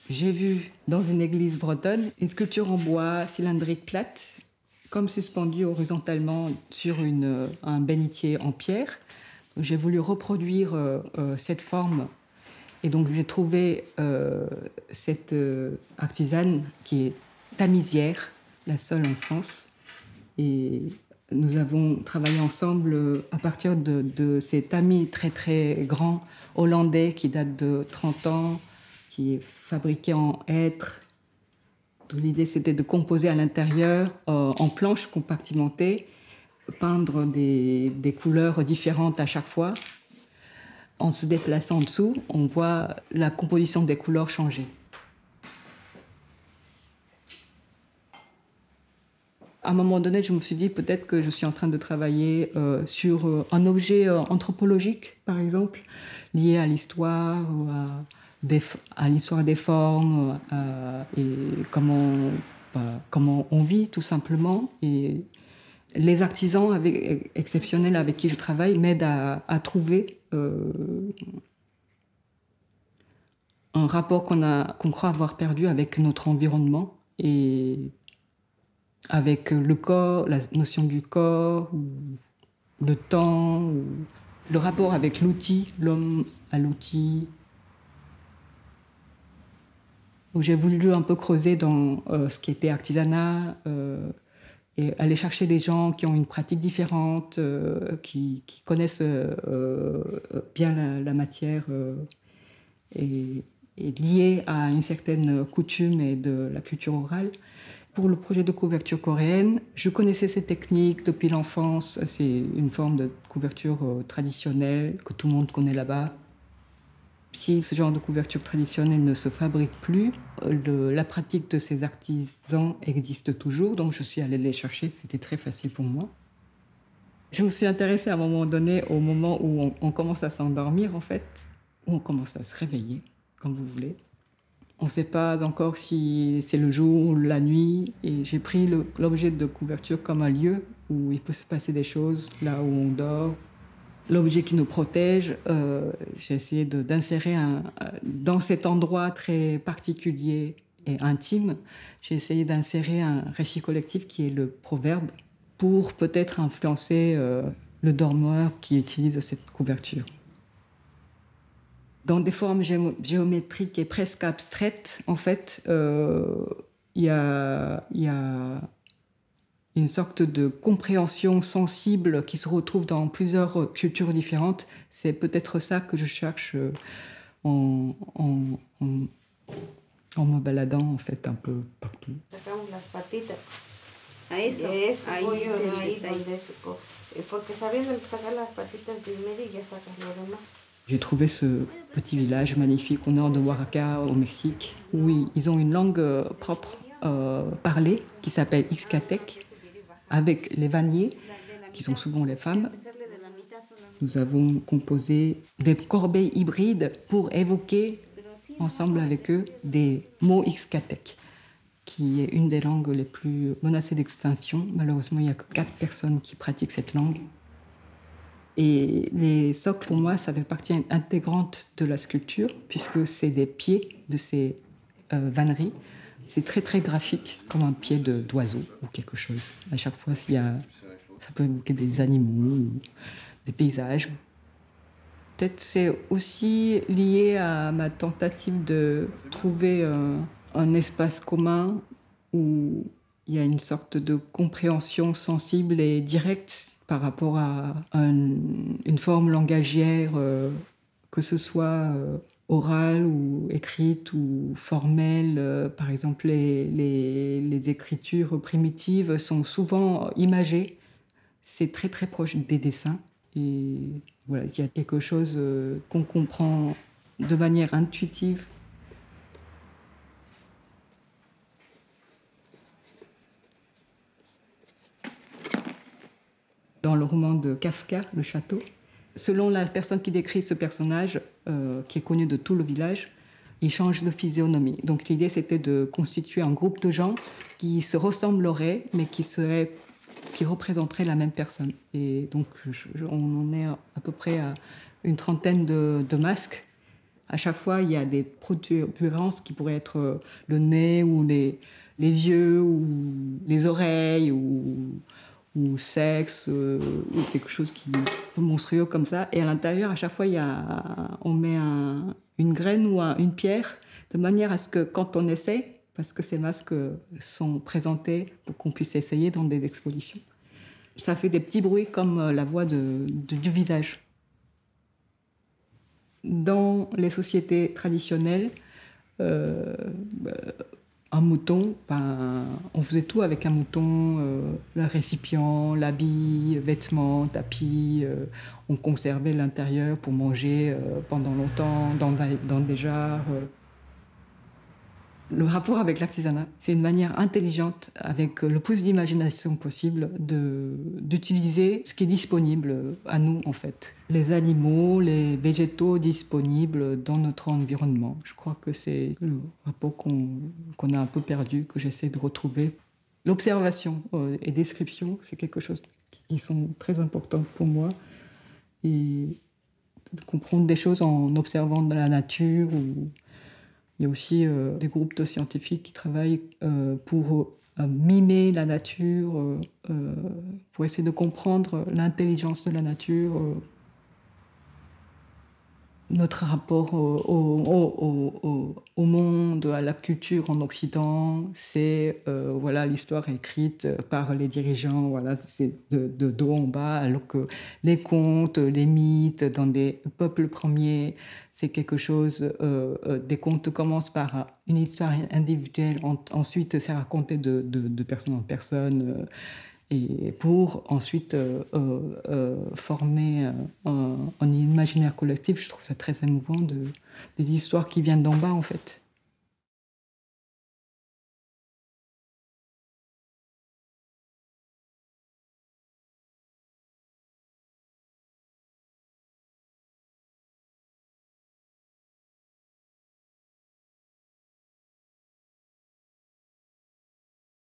J'ai vu dans une église bretonne une sculpture en bois cylindrique plate, comme suspendue horizontalement sur un bénitier en pierre. J'ai voulu reproduire cette forme et donc j'ai trouvé cette artisane qui est tamisière, la seule en France. Et nous avons travaillé ensemble à partir de ces tamis très très grands hollandais qui datent de 30 ans, qui est fabriqué en hêtre. L'idée c'était de composer à l'intérieur en planches compartimentées, peindre des couleurs différentes à chaque fois. En se déplaçant en dessous, on voit la composition des couleurs changer. À un moment donné, je me suis dit peut-être que je suis en train de travailler sur un objet anthropologique, par exemple, lié à l'histoire, à l'histoire des formes, et comment on vit tout simplement. Et les artisans exceptionnels avec qui je travaille m'aident à trouver un rapport qu'on croit avoir perdu avec notre environnement et avec le corps, la notion du corps, le temps, le rapport avec l'outil, l'homme à l'outil. J'ai voulu un peu creuser dans ce qui était artisanat et aller chercher des gens qui ont une pratique différente, qui connaissent bien la matière et liée à une certaine coutume et de la culture orale. Pour le projet de couverture coréenne, je connaissais ces techniques depuis l'enfance. C'est une forme de couverture traditionnelle que tout le monde connaît là-bas. Si ce genre de couverture traditionnelle ne se fabrique plus, la pratique de ces artisans existe toujours, donc je suis allée les chercher, c'était très facile pour moi. Je me suis intéressée à un moment donné au moment où on commence à s'endormir en fait, où on commence à se réveiller, comme vous voulez. On ne sait pas encore si c'est le jour ou la nuit. Et j'ai pris l'objet de couverture comme un lieu où il peut se passer des choses, là où on dort. L'objet qui nous protège, j'ai essayé d'insérer dans cet endroit très particulier et intime, j'ai essayé d'insérer un récit collectif qui est le proverbe pour peut-être influencer le dormeur qui utilise cette couverture. Dans des formes géométriques et presque abstraites, en fait, il y a une sorte de compréhension sensible qui se retrouve dans plusieurs cultures différentes. C'est peut-être ça que je cherche en me baladant, en fait, un peu partout. A eso, ahí es el detalle. Porque sabiendo sacar las patitas del medio y ya sacas lo demás. J'ai trouvé ce petit village magnifique au nord de Oaxaca, au Mexique, où ils ont une langue propre parlée qui s'appelle Ixcatec, avec les vanniers, qui sont souvent les femmes. Nous avons composé des corbeilles hybrides pour évoquer ensemble avec eux des mots Ixcatec, qui est une des langues les plus menacées d'extinction. Malheureusement, il n'y a que 4 personnes qui pratiquent cette langue. Et les socles, pour moi, ça fait partie intégrante de la sculpture, puisque c'est des pieds de ces vanneries. C'est très, très graphique, comme un pied d'oiseau ou quelque chose. À chaque fois, ça peut évoquer des animaux, ou des paysages. Peut-être c'est aussi lié à ma tentative de trouver un espace commun où il y a une sorte de compréhension sensible et directe par rapport à une forme langagière, que ce soit orale ou écrite ou formelle. Par exemple, les écritures primitives sont souvent imagées. C'est très très proche des dessins. Et voilà, il y a quelque chose qu'on comprend de manière intuitive. Dans le roman de Kafka, Le Château, selon la personne qui décrit ce personnage, qui est connu de tout le village, il change de physionomie. Donc l'idée, c'était de constituer un groupe de gens qui se ressembleraient, mais qui représenteraient la même personne. Et donc on en est à peu près à une trentaine de masques À chaque fois, il y a des protubérances qui pourraient être le nez ou les yeux ou les oreilles ou sexe ou quelque chose qui est monstrueux comme ça. Et à l'intérieur, à chaque fois, on met une graine ou une pierre de manière à ce que quand on essaie, parce que ces masques sont présentés pour qu'on puisse essayer dans des expositions, ça fait des petits bruits comme la voix du visage. Dans les sociétés traditionnelles, un mouton, on faisait tout avec un mouton, le récipient, l'habit, vêtements, tapis. On conservait l'intérieur pour manger pendant longtemps dans des jarres. Le rapport avec l'artisanat, c'est une manière intelligente, avec le plus d'imagination possible, d'utiliser ce qui est disponible à nous, en fait. Les animaux, les végétaux disponibles dans notre environnement. Je crois que c'est le rapport qu'on a un peu perdu, que j'essaie de retrouver. L'observation et description, c'est quelque chose qui sont très importantes pour moi. Et de comprendre des choses en observant de la nature ou... Il y a aussi des groupes de scientifiques qui travaillent pour mimer la nature, pour essayer de comprendre l'intelligence de la nature. Notre rapport au monde, à la culture en Occident, c'est voilà, l'histoire écrite par les dirigeants, voilà, c'est de dos en bas, alors que les contes, les mythes dans des peuples premiers, c'est quelque chose. Des contes commencent par une histoire individuelle, ensuite c'est raconté de personne en personne. Et pour ensuite former un imaginaire collectif. Je trouve ça très émouvant, des histoires qui viennent d'en bas, en fait.